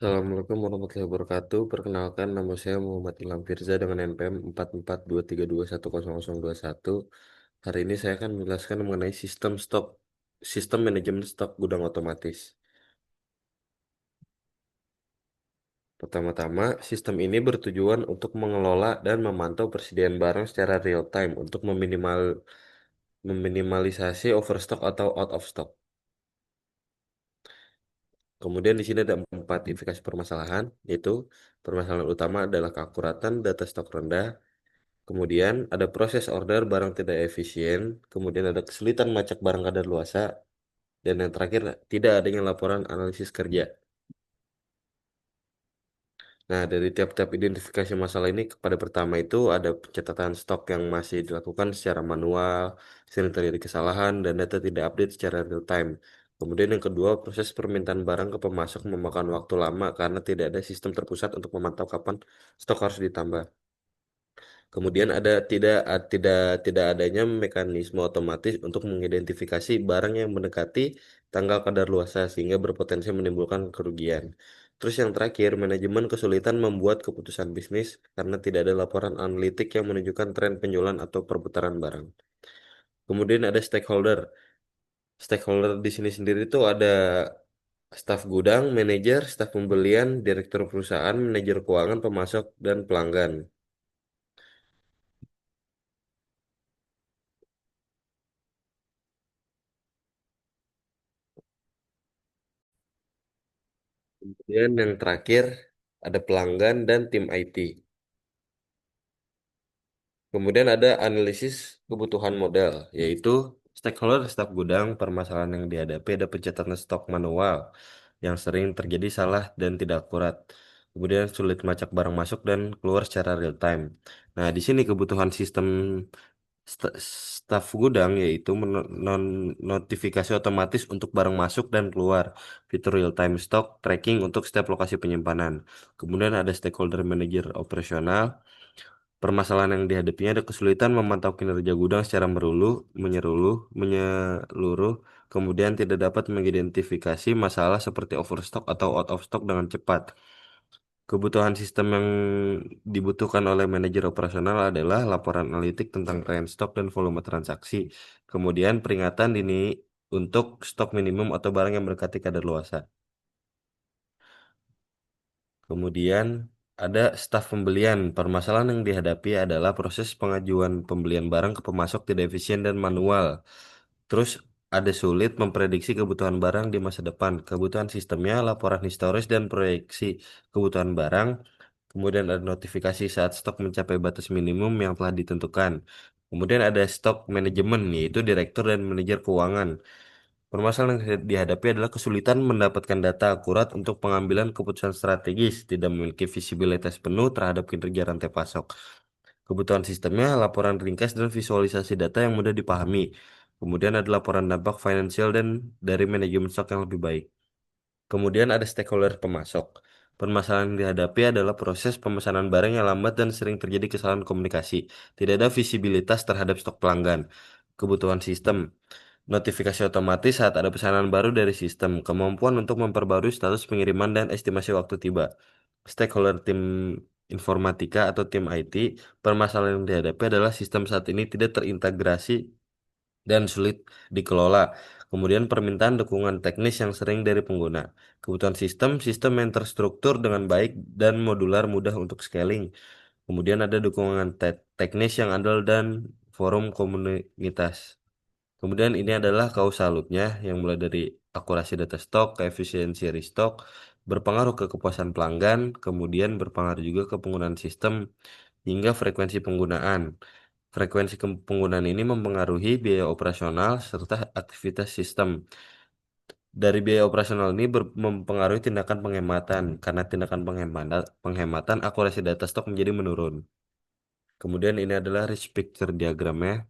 Assalamualaikum warahmatullahi wabarakatuh. Perkenalkan, nama saya Muhammad Ilham Firza dengan NPM 4423210021. Hari ini saya akan menjelaskan mengenai sistem manajemen stok gudang otomatis. Pertama-tama, sistem ini bertujuan untuk mengelola dan memantau persediaan barang secara real time untuk meminimalisasi overstock atau out of stock. Kemudian di sini ada empat identifikasi permasalahan, yaitu permasalahan utama adalah keakuratan data stok rendah. Kemudian ada proses order barang tidak efisien, kemudian ada kesulitan melacak barang kadaluarsa, dan yang terakhir tidak adanya laporan analisis kerja. Nah, dari tiap-tiap identifikasi masalah ini pada pertama itu ada pencatatan stok yang masih dilakukan secara manual, sering terjadi kesalahan, dan data tidak update secara real time. Kemudian yang kedua, proses permintaan barang ke pemasok memakan waktu lama karena tidak ada sistem terpusat untuk memantau kapan stok harus ditambah. Kemudian tidak adanya mekanisme otomatis untuk mengidentifikasi barang yang mendekati tanggal kadaluarsa sehingga berpotensi menimbulkan kerugian. Terus yang terakhir, manajemen kesulitan membuat keputusan bisnis karena tidak ada laporan analitik yang menunjukkan tren penjualan atau perputaran barang. Kemudian ada stakeholder. Stakeholder di sini sendiri itu ada staf gudang, manajer, staf pembelian, direktur perusahaan, manajer keuangan, pemasok, dan pelanggan. Kemudian yang terakhir ada pelanggan dan tim IT. Kemudian ada analisis kebutuhan modal, yaitu stakeholder staf gudang, permasalahan yang dihadapi ada pencatatan stok manual yang sering terjadi salah dan tidak akurat. Kemudian sulit melacak barang masuk dan keluar secara real time. Nah, di sini kebutuhan sistem sta- staf gudang yaitu notifikasi otomatis untuk barang masuk dan keluar, fitur real time stock tracking untuk setiap lokasi penyimpanan. Kemudian ada stakeholder manager operasional. Permasalahan yang dihadapinya ada kesulitan memantau kinerja gudang secara menyeluruh, kemudian tidak dapat mengidentifikasi masalah seperti overstock atau out of stock dengan cepat. Kebutuhan sistem yang dibutuhkan oleh manajer operasional adalah laporan analitik tentang tren stok dan volume transaksi, kemudian peringatan dini untuk stok minimum atau barang yang mendekati kadaluarsa. Kemudian ada staf pembelian. Permasalahan yang dihadapi adalah proses pengajuan pembelian barang ke pemasok tidak efisien dan manual. Terus ada sulit memprediksi kebutuhan barang di masa depan. Kebutuhan sistemnya, laporan historis dan proyeksi kebutuhan barang. Kemudian ada notifikasi saat stok mencapai batas minimum yang telah ditentukan. Kemudian ada stok manajemen, yaitu direktur dan manajer keuangan. Permasalahan yang dihadapi adalah kesulitan mendapatkan data akurat untuk pengambilan keputusan strategis, tidak memiliki visibilitas penuh terhadap kinerja rantai pasok. Kebutuhan sistemnya, laporan ringkas dan visualisasi data yang mudah dipahami. Kemudian ada laporan dampak finansial dan dari manajemen stok yang lebih baik. Kemudian ada stakeholder pemasok. Permasalahan yang dihadapi adalah proses pemesanan barang yang lambat dan sering terjadi kesalahan komunikasi. Tidak ada visibilitas terhadap stok pelanggan. Kebutuhan sistem. Notifikasi otomatis saat ada pesanan baru dari sistem. Kemampuan untuk memperbarui status pengiriman dan estimasi waktu tiba. Stakeholder tim informatika atau tim IT. Permasalahan yang dihadapi adalah sistem saat ini tidak terintegrasi dan sulit dikelola. Kemudian permintaan dukungan teknis yang sering dari pengguna. Kebutuhan sistem yang terstruktur dengan baik dan modular mudah untuk scaling. Kemudian ada dukungan teknis yang andal dan forum komunitas. Kemudian ini adalah causal loop-nya yang mulai dari akurasi data stok ke efisiensi restock, berpengaruh ke kepuasan pelanggan, kemudian berpengaruh juga ke penggunaan sistem hingga frekuensi penggunaan. Frekuensi penggunaan ini mempengaruhi biaya operasional serta aktivitas sistem. Dari biaya operasional ini mempengaruhi tindakan penghematan. Karena tindakan penghematan, akurasi data stok menjadi menurun. Kemudian ini adalah rich picture diagramnya.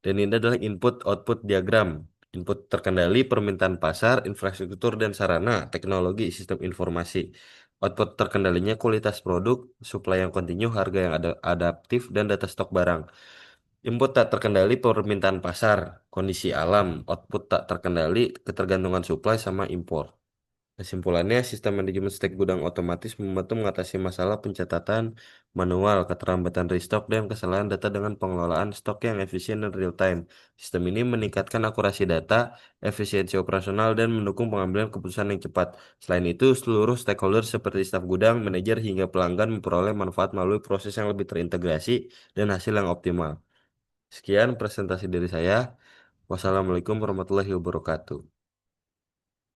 Dan ini adalah input-output diagram. Input terkendali, permintaan pasar, infrastruktur dan sarana, teknologi, sistem informasi. Output terkendalinya kualitas produk, supply yang kontinu, harga yang adaptif, dan data stok barang. Input tak terkendali permintaan pasar, kondisi alam, output tak terkendali ketergantungan supply sama impor. Kesimpulannya, sistem manajemen stek gudang otomatis membantu mengatasi masalah pencatatan manual, keterlambatan restock, dan kesalahan data dengan pengelolaan stok yang efisien dan real time. Sistem ini meningkatkan akurasi data, efisiensi operasional, dan mendukung pengambilan keputusan yang cepat. Selain itu, seluruh stakeholder seperti staf gudang, manajer, hingga pelanggan memperoleh manfaat melalui proses yang lebih terintegrasi dan hasil yang optimal. Sekian presentasi dari saya. Wassalamualaikum warahmatullahi wabarakatuh.